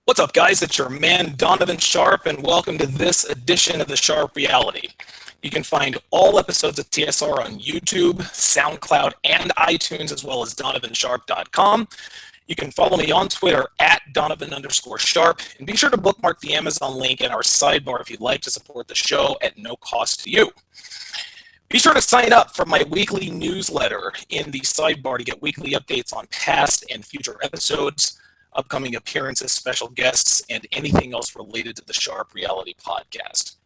What's up, guys? It's your man, Donovan Sharp, and welcome to this edition of the Sharp Reality. You can find all episodes of TSR on YouTube, SoundCloud, and iTunes, as well as donovansharp.com. You can follow me on Twitter at Donovan_Sharp, and be sure to bookmark the Amazon link in our sidebar if you'd like to support the show at no cost to you. Be sure to sign up for my weekly newsletter in the sidebar to get weekly updates on past and future episodes, upcoming appearances, special guests, and anything else related to the Sharp Reality podcast.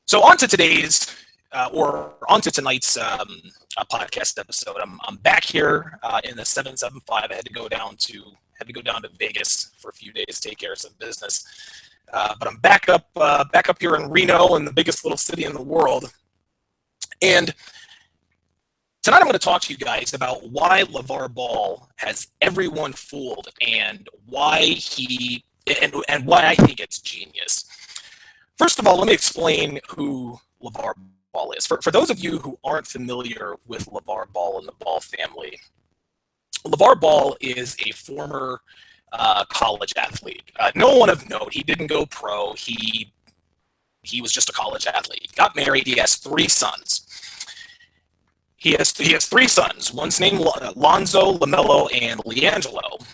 So on to today's, on to tonight's podcast episode. I'm back here in the 775. I had to go down to Vegas for a few days, take care of some business. But I'm back up here in Reno, in the biggest little city in the world. And tonight I'm going to talk to you guys about why LaVar Ball has everyone fooled and why why I think it's genius. First of all, let me explain who LaVar Ball is. For those of you who aren't familiar with LaVar Ball and the Ball family, LaVar Ball is a former college athlete. No one of note. He didn't go pro. He was just a college athlete. He got married. He has three sons. He has three sons. One's named Lonzo, LaMelo, and LiAngelo.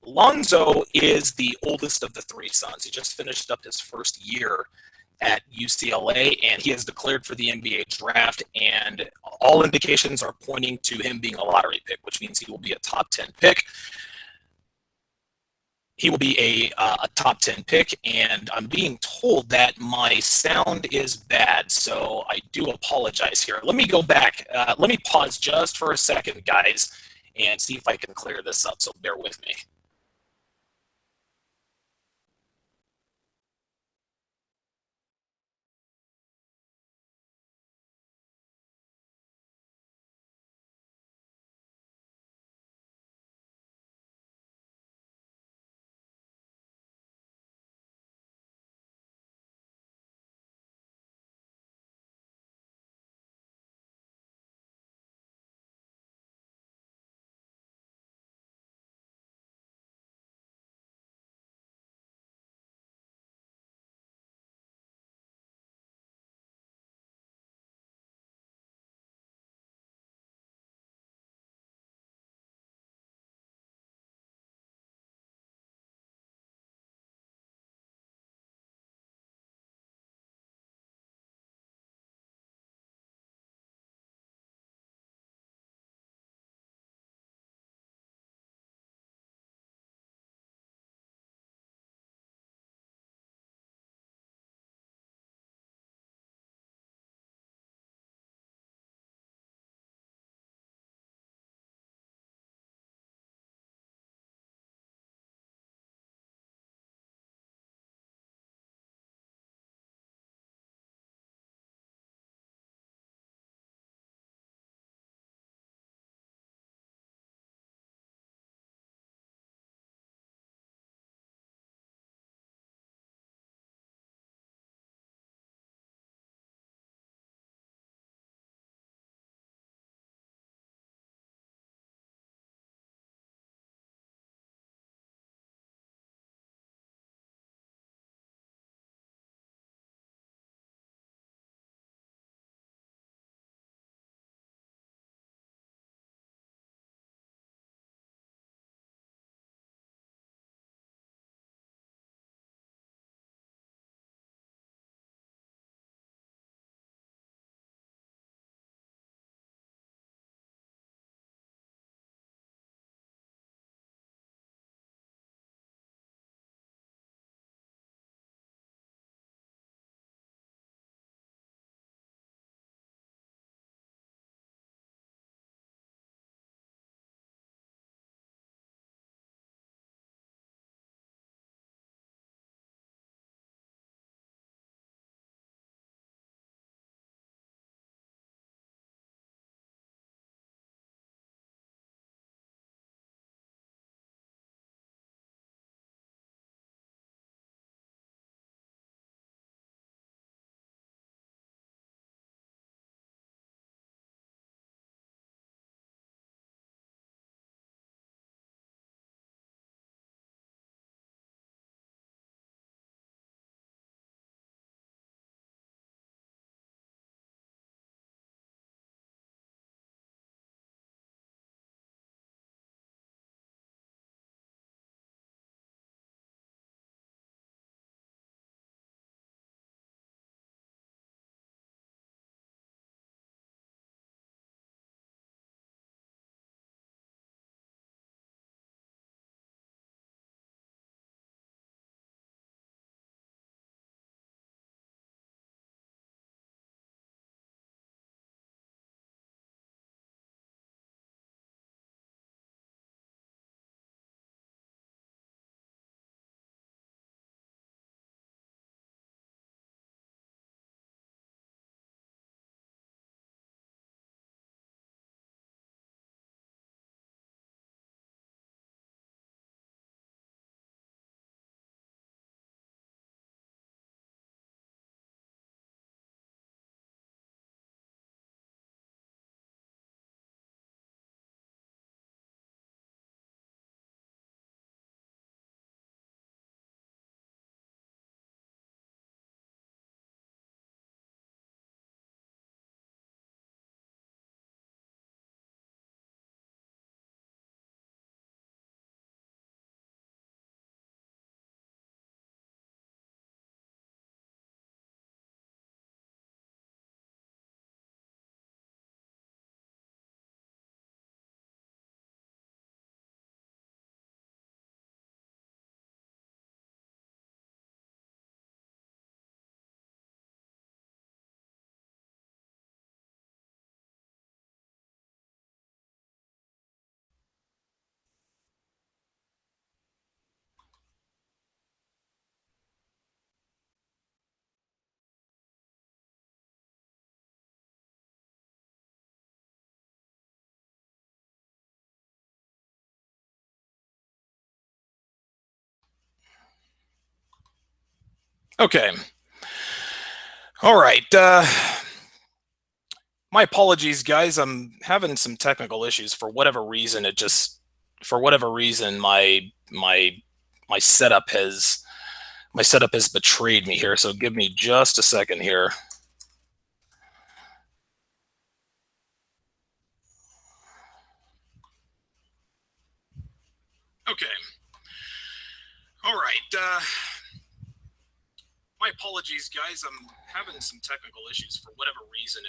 Lonzo is the oldest of the three sons. He just finished up his first year at UCLA, and he has declared for the NBA draft, and all indications are pointing to him being a lottery pick, which means he will be a top 10 pick. He will be a top 10 pick, and I'm being told that my sound is bad, so I do apologize here. Let me go back. Let me pause just for a second, guys, and see if I can clear this up, so bear with me. Okay. All right. My apologies, guys. I'm having some technical issues for whatever reason. For whatever reason, my setup has betrayed me here. So give me just a second here. Okay. All right. My apologies, guys. I'm having some technical issues for whatever reason.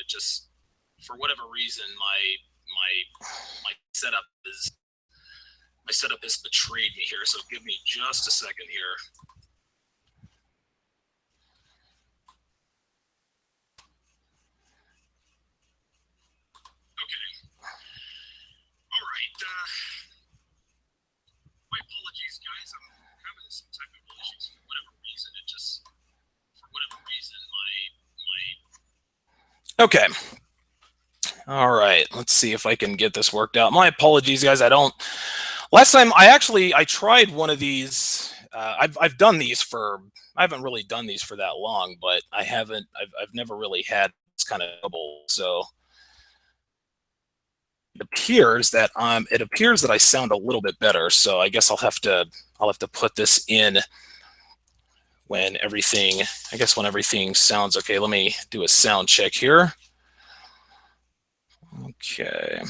For whatever reason, my setup is my setup has betrayed me here. So give me just a second here. Okay. All right. My apologies, guys. I'm having some technical issues for whatever reason. For whatever reason, my. Okay. All right. Let's see if I can get this worked out. My apologies, guys. I don't. Last time I tried one of these. I've done these for. I haven't really done these for that long, but I haven't. I've never really had this kind of trouble. So it appears that I sound a little bit better. So I guess I'll have to put this in when everything. I guess when everything sounds okay. Let me do a sound check here. Okay.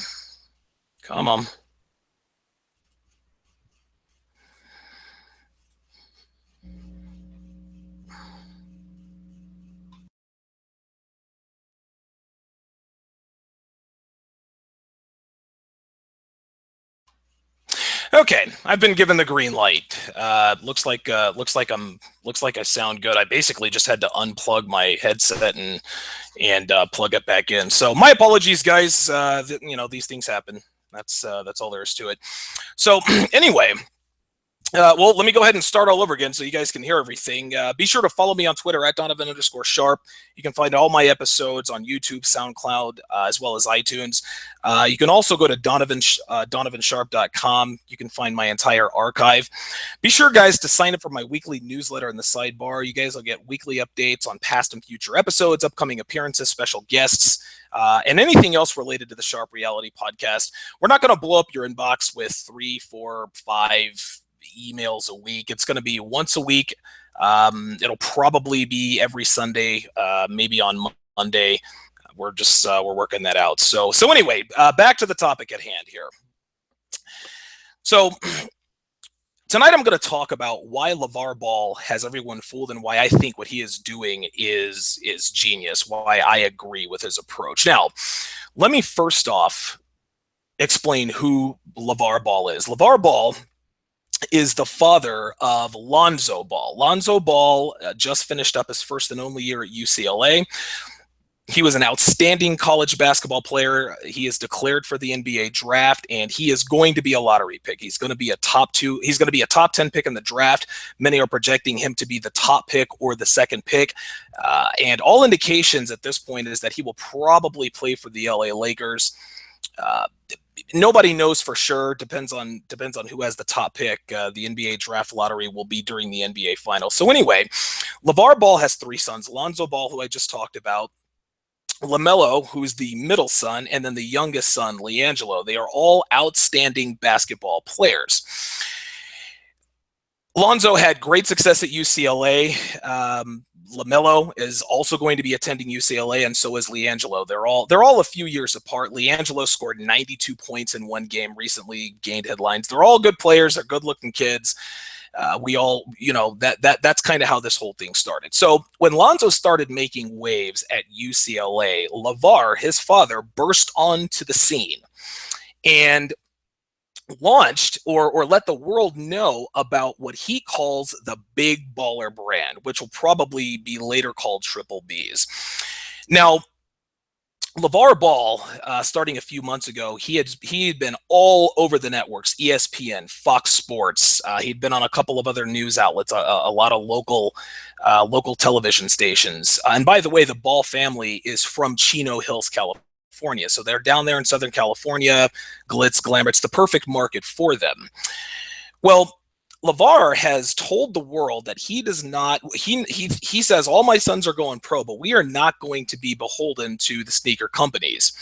Come on. Okay, I've been given the green light. Looks like I sound good. I basically just had to unplug my headset and plug it back in. So my apologies, guys. You know, these things happen. That's all there is to it. So anyway, well, let me go ahead and start all over again so you guys can hear everything. Be sure to follow me on Twitter at Donovan_Sharp. You can find all my episodes on YouTube, SoundCloud, as well as iTunes. You can also go to DonovanSharp.com. You can find my entire archive. Be sure, guys, to sign up for my weekly newsletter in the sidebar. You guys will get weekly updates on past and future episodes, upcoming appearances, special guests, and anything else related to the Sharp Reality podcast. We're not going to blow up your inbox with 3, 4, 5 emails a week. It's going to be once a week. It'll probably be every Sunday, maybe on Monday. We're working that out. So anyway, back to the topic at hand here. So tonight I'm going to talk about why LaVar Ball has everyone fooled and why I think what he is doing is genius, why I agree with his approach. Now, let me first off explain who LaVar Ball is. LaVar Ball is the father of Lonzo Ball. Lonzo Ball just finished up his first and only year at UCLA. He was an outstanding college basketball player. He is declared for the NBA draft, and he is going to be a lottery pick. He's going to be a top 10 pick in the draft. Many are projecting him to be the top pick or the second pick. And all indications at this point is that he will probably play for the LA Lakers. Nobody knows for sure. Depends on who has the top pick. The NBA draft lottery will be during the NBA finals. So anyway, LaVar Ball has 3 sons. Lonzo Ball, who I just talked about, LaMelo, who's the middle son, and then the youngest son, LiAngelo. They are all outstanding basketball players. Lonzo had great success at UCLA. LaMelo is also going to be attending UCLA, and so is LiAngelo. They're all a few years apart. LiAngelo scored 92 points in one game recently, gained headlines. They're all good players. They're good-looking kids. We all, that's kind of how this whole thing started. So when Lonzo started making waves at UCLA, LaVar, his father, burst onto the scene and launched or let the world know about what he calls the Big Baller brand, which will probably be later called Triple B's. Now, LaVar Ball, starting a few months ago, he had been all over the networks, ESPN, Fox Sports. He'd been on a couple of other news outlets, a lot of local television stations. And by the way, the Ball family is from Chino Hills, California. So they're down there in Southern California, glitz, glamour. It's the perfect market for them. Well, LaVar has told the world that he does not, he says, all my sons are going pro, but we are not going to be beholden to the sneaker companies.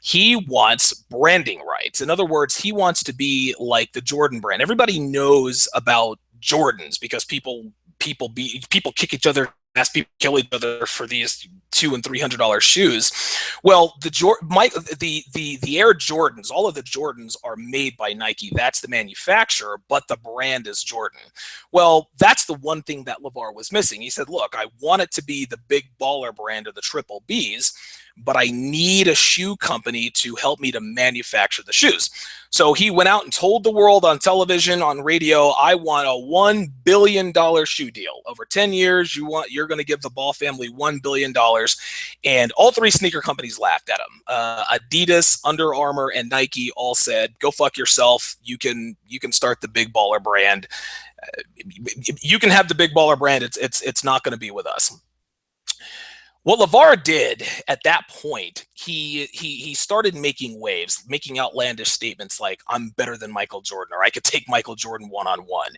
He wants branding rights. In other words, he wants to be like the Jordan brand. Everybody knows about Jordans because people kick each other ass, people kill each other for these $200 and $300 shoes. Well, the Air Jordans, all of the Jordans are made by Nike. That's the manufacturer, but the brand is Jordan. Well, that's the one thing that LaVar was missing. He said, look, I want it to be the big baller brand of the Triple Bs, but I need a shoe company to help me to manufacture the shoes. So he went out and told the world on television, on radio, I want a $1 billion shoe deal. Over 10 years, you're going to give the Ball family $1 billion. And all three sneaker companies laughed at him. Adidas, Under Armour, and Nike all said, go fuck yourself. You can start the big baller brand. You can have the big baller brand. It's not going to be with us. What LaVar did at that point, he started making waves, making outlandish statements like, I'm better than Michael Jordan, or I could take Michael Jordan one-on-one.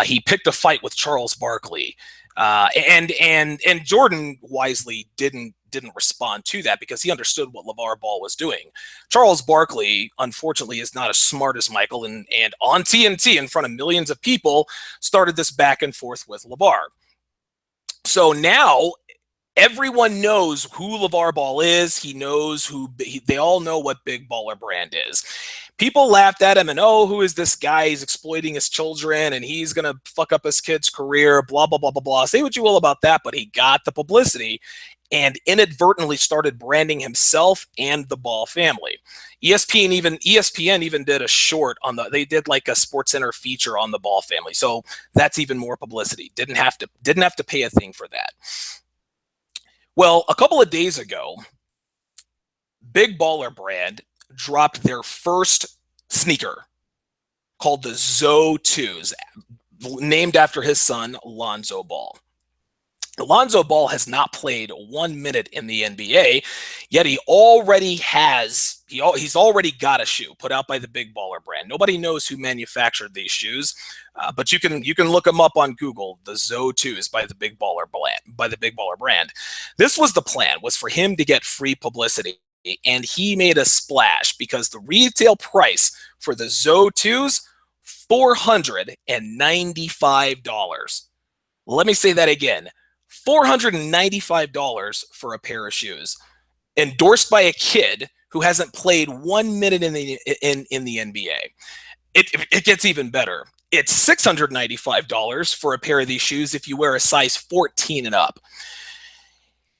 He picked a fight with Charles Barkley. And Jordan wisely didn't respond to that because he understood what LaVar Ball was doing. Charles Barkley, unfortunately, is not as smart as Michael, and on TNT in front of millions of people started this back and forth with LaVar. So now everyone knows who LaVar Ball is. He knows they all know what big baller brand is. People laughed at him and, oh, who is this guy? He's exploiting his children and he's going to fuck up his kid's career, blah, blah, blah, blah, blah. Say what you will about that, but he got the publicity and inadvertently started branding himself and the Ball family. ESPN even did a short they did like a SportsCenter feature on the Ball family. So that's even more publicity. Didn't have to pay a thing for that. Well, a couple of days ago, Big Baller brand dropped their first sneaker called the Zo 2s, named after his son, Lonzo Ball. Lonzo Ball has not played 1 minute in the NBA, yet he's already got a shoe put out by the Big Baller brand. Nobody knows who manufactured these shoes, but you can look them up on Google. The Zo 2s by the Big Baller brand. This was the plan, was for him to get free publicity, and he made a splash because the retail price for the Zo 2s, $495. Let me say that again. $495 for a pair of shoes, endorsed by a kid who hasn't played 1 minute in the NBA. It gets even better. It's $695 for a pair of these shoes if you wear a size 14 and up.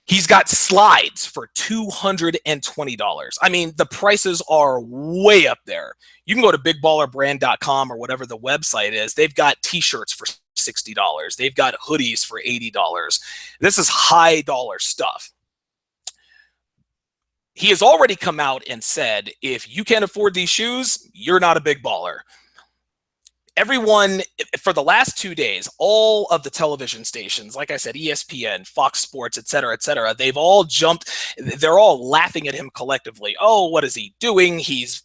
He's got slides for $220. I mean, the prices are way up there. You can go to bigballerbrand.com or whatever the website is. They've got t-shirts for $60. They've got hoodies for $80. This is high dollar stuff. He has already come out and said, if you can't afford these shoes, you're not a big baller. Everyone, for the last 2 days, all of the television stations, like I said, ESPN, Fox Sports, et cetera, they've all jumped. They're all laughing at him collectively. Oh, what is he doing? He's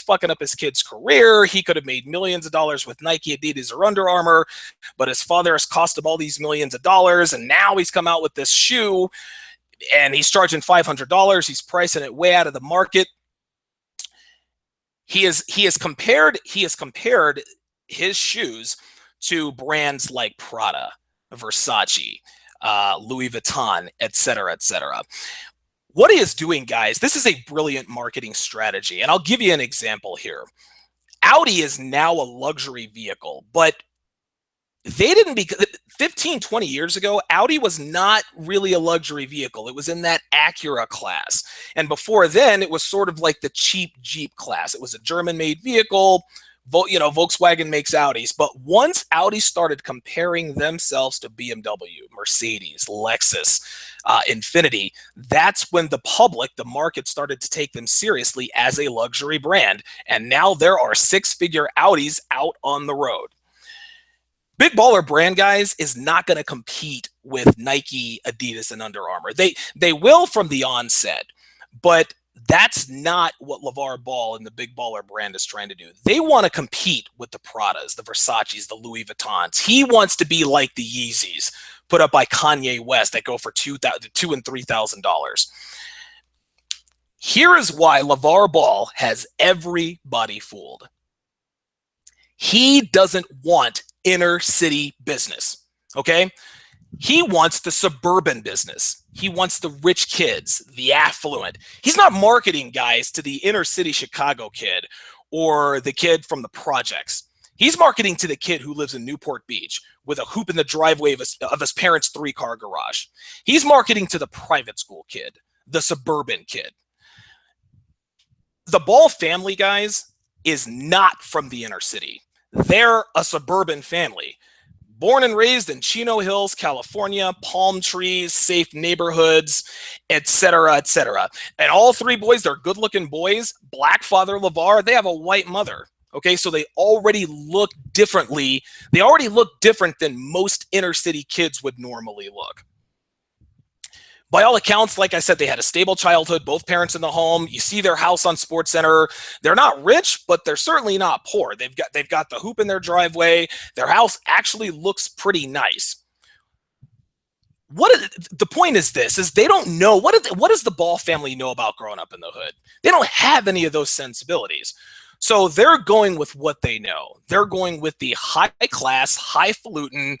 fucking up his kid's career. He could have made millions of dollars with Nike, Adidas, or Under Armour, but his father has cost him all these millions of dollars, and now he's come out with this shoe, and he's charging $500. He's pricing it way out of the market. He has compared his shoes to brands like Prada, Versace, Louis Vuitton, et cetera, et cetera. What he is doing, guys, this is a brilliant marketing strategy, and I'll give you an example here. Audi is now a luxury vehicle, but they didn't 15, 20 years ago, Audi was not really a luxury vehicle. It was in that Acura class. And before then, it was sort of like the cheap Jeep class. It was a German-made vehicle. Volkswagen makes Audis. But once Audi started comparing themselves to BMW, Mercedes, Lexus, Infiniti, that's when the market started to take them seriously as a luxury brand. And now there are six-figure Audis out on the road. Big Baller brand, guys, is not going to compete with Nike, Adidas, and Under Armour. They will from the onset, but That's not what LaVar Ball and the Big Baller brand is trying to do. They want to compete with the Pradas, the Versaces, the Louis Vuittons. He wants to be like the Yeezys put up by Kanye West that go for $2,000 and $3,000. Here is why LaVar Ball has everybody fooled. He doesn't want inner city business, okay? He wants the suburban business. He wants the rich kids, the affluent. He's not marketing, guys, to the inner city Chicago kid or the kid from the projects. He's marketing to the kid who lives in Newport Beach with a hoop in the driveway of his parents' 3-car garage. He's marketing to the private school kid, the suburban kid. The Ball family, guys, is not from the inner city. They're a suburban family. Born and raised in Chino Hills, California, palm trees, safe neighborhoods, etc., etc. And all 3 boys, they're good-looking boys. Black father LaVar, they have a white mother. Okay, so they already look differently. They already look different than most inner city kids would normally look. By all accounts, like I said, they had a stable childhood, both parents in the home. You see their house on SportsCenter. They're not rich, but they're certainly not poor. They've got the hoop in their driveway. Their house actually looks pretty nice. The point is this, is they don't know, what does the Ball family know about growing up in the hood? They don't have any of those sensibilities. So they're going with what they know. They're going with the high-class, highfalutin,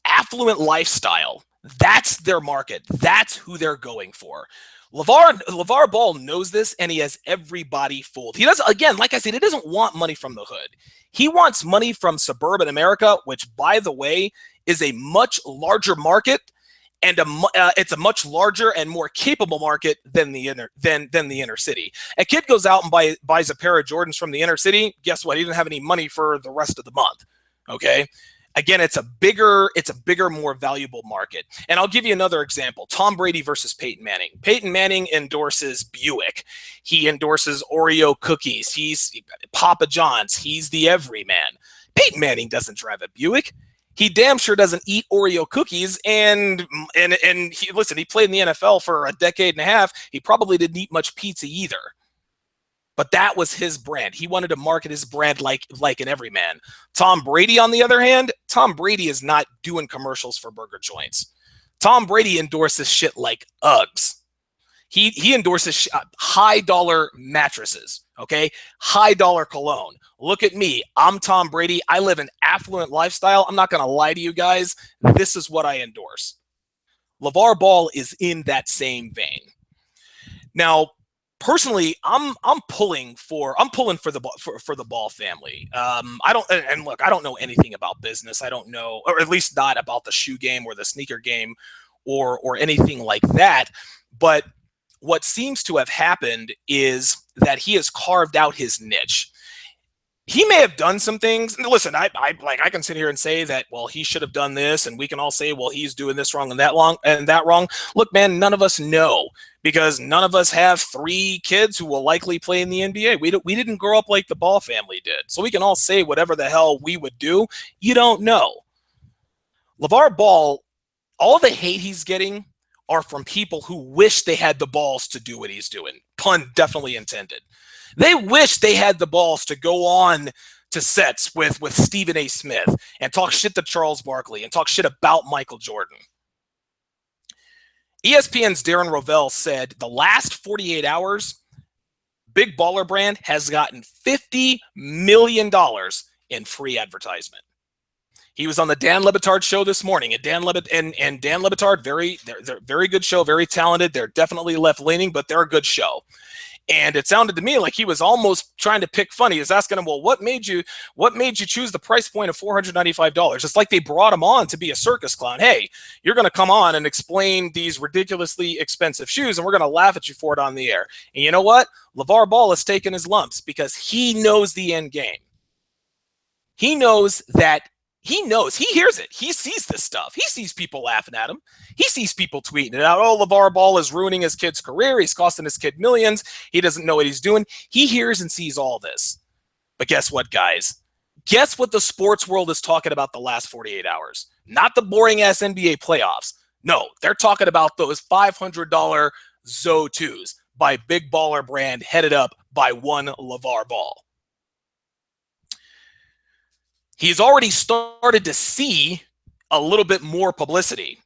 affluent lifestyle. That's their market. That's who they're going for. LaVar Ball knows this, and he has everybody fooled. He doesn't, again, like I said, he doesn't want money from the hood. He wants money from suburban America, which, by the way, is a much larger market, and it's a much larger and more capable market than the inner city. A kid goes out and buys a pair of Jordans from the inner city. Guess what? He didn't have any money for the rest of the month. Okay. Again, it's a bigger, more valuable market. And I'll give you another example. Tom Brady versus Peyton Manning. Peyton Manning endorses Buick. He endorses Oreo cookies. He's Papa John's. He's the everyman. Peyton Manning doesn't drive a Buick. He damn sure doesn't eat Oreo cookies. And he played in the NFL for a decade and a half. He probably didn't eat much pizza either. But that was his brand. He wanted to market his brand like an everyman. Tom Brady, on the other hand, Tom Brady is not doing commercials for burger joints. Tom Brady endorses shit like Uggs. He endorses high-dollar mattresses, okay? High-dollar cologne. Look at me. I'm Tom Brady. I live an affluent lifestyle. I'm not going to lie to you guys. This is what I endorse. LaVar Ball is in that same vein. Now, personally, I'm pulling for the Ball family. I don't know anything about business. I don't know, or at least not about the shoe game or the sneaker game, or anything like that. But what seems to have happened is that he has carved out his niche. He may have done some things. Listen, I can sit here and say that, well, he should have done this, and we can all say, well, he's doing this wrong and that wrong. Look, man, none of us know, because none of us have 3 kids who will likely play in the NBA. We didn't grow up like the Ball family did, so we can all say whatever the hell we would do. You don't know. LaVar Ball, all the hate he's getting are from people who wish they had the balls to do what he's doing. Pun definitely intended. They wish they had the balls to go on to sets with Stephen A. Smith and talk shit to Charles Barkley and talk shit about Michael Jordan. ESPN's Darren Rovell said the last 48 hours, Big Baller Brand has gotten $50 million in free advertisement. He was on the Dan Le Batard show this morning, and Dan Le Batard, very good show, very talented. They're definitely left-leaning, but they're a good show. And it sounded to me like he was almost trying to pick fun. He was asking him, well, what made you choose the price point of $495? It's like they brought him on to be a circus clown. Hey, you're going to come on and explain these ridiculously expensive shoes, and we're going to laugh at you for it on the air. And you know what? LaVar Ball has taken his lumps because he knows the end game. He knows that he hears it. He sees this stuff. He sees people laughing at him. He sees people tweeting it out. Oh, LaVar Ball is ruining his kid's career. He's costing his kid millions. He doesn't know what he's doing. He hears and sees all this. But guess what, guys? Guess what the sports world is talking about the last 48 hours? Not the boring-ass NBA playoffs. No, they're talking about those $500 ZO2s by Big Baller Brand, headed up by one LaVar Ball. He's already started to see a little bit more publicity.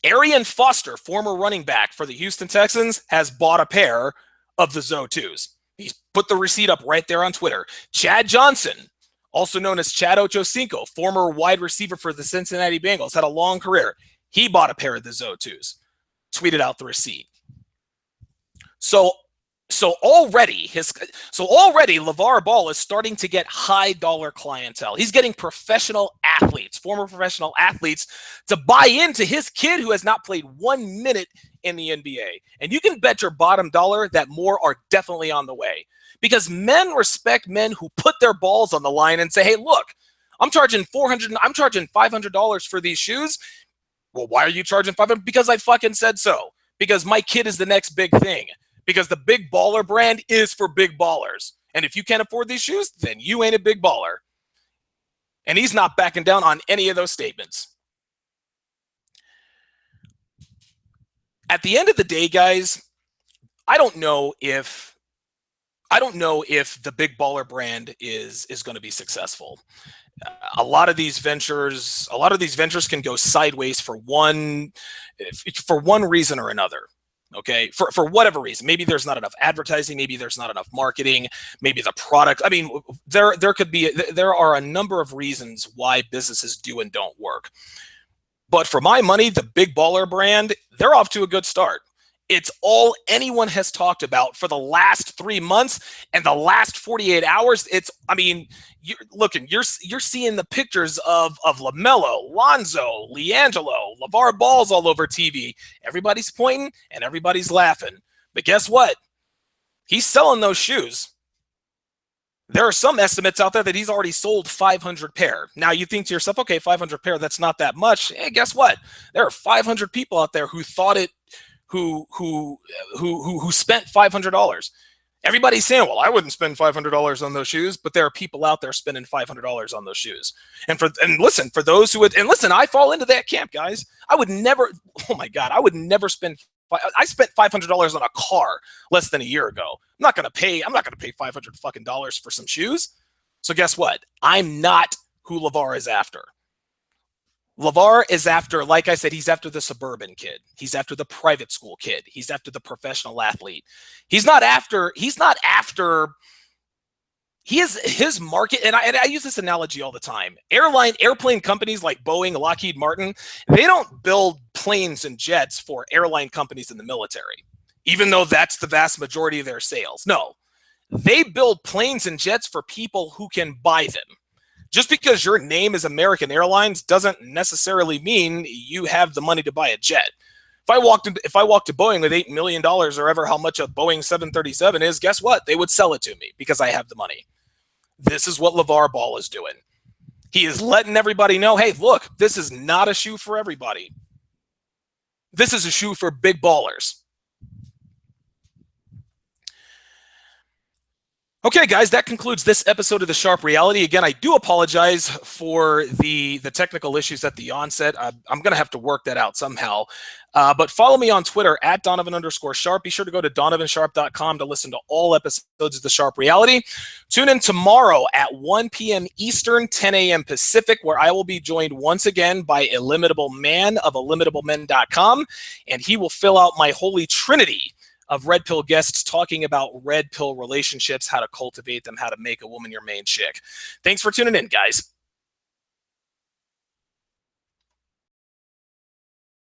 Arian Foster, former running back for the Houston Texans, has bought a pair of the ZO2s. He's put the receipt up right there on Twitter. Chad Johnson, also known as Chad Ochocinco, former wide receiver for the Cincinnati Bengals, had a long career. He bought a pair of the ZO2s, tweeted out the receipt. So already LaVar Ball is starting to get high dollar clientele. He's getting professional athletes, former professional athletes, to buy into his kid who has not played 1 minute in the NBA. And you can bet your bottom dollar that more are definitely on the way, because men respect men who put their balls on the line and say, hey, look, I'm charging $500 for these shoes. Well, why are you charging $500? Because I fucking said so. Because my kid is the next big thing. Because the Big Baller Brand is for big ballers. And if you can't afford these shoes, then you ain't a big baller. And he's not backing down on any of those statements. At the end of the day, guys, I don't know if the Big Baller Brand is going to be successful. A lot of these ventures can go sideways for one reason or another. Okay, for whatever reason, maybe there's not enough advertising, maybe there's not enough marketing, maybe the product. I mean, there are a number of reasons why businesses do and don't work. But for my money, the Big Baller Brand, they're off to a good start. It's all anyone has talked about for the last 3 months and the last 48 hours. You're seeing the pictures of LaMelo, Lonzo, LiAngelo, LaVar Ball's all over TV. Everybody's pointing and everybody's laughing. But guess what? He's selling those shoes. There are some estimates out there that he's already sold 500 pair. Now you think to yourself, okay, 500 pair, that's not that much. Hey, guess what? There are 500 people out there who thought it. Who spent $500. Everybody's saying, well, I wouldn't spend $500 on those shoes, but there are people out there spending $500 on those shoes. And listen, for those who would, and listen, I fall into that camp, guys. I would never spend. I spent $500 on a car less than a year ago. I'm not gonna pay $500 fucking dollars for some shoes. So guess what? I'm not who LaVar is after. LaVar is after, like I said, he's after the suburban kid. He's after the private school kid. He's after the professional athlete. He is his market, and I use this analogy all the time. Airplane companies like Boeing, Lockheed Martin, they don't build planes and jets for airline companies in the military, even though that's the vast majority of their sales. No, they build planes and jets for people who can buy them. Just because your name is American Airlines doesn't necessarily mean you have the money to buy a jet. If I walked to Boeing with $8 million or ever how much a Boeing 737 is, guess what? They would sell it to me because I have the money. This is what LaVar Ball is doing. He is letting everybody know, hey, look, this is not a shoe for everybody. This is a shoe for big ballers. Okay, guys, that concludes this episode of The Sharp Reality. Again, I do apologize for the technical issues at the onset. I'm going to have to work that out somehow. But follow me on Twitter at Donovan_Sharp. Be sure to go to DonovanSharp.com to listen to all episodes of The Sharp Reality. Tune in tomorrow at 1 p.m. Eastern, 10 a.m. Pacific, where I will be joined once again by Illimitable Man of IllimitableMen.com, and he will fill out my holy trinity of Red Pill guests talking about Red Pill relationships, how to cultivate them, how to make a woman your main chick. Thanks for tuning in, guys.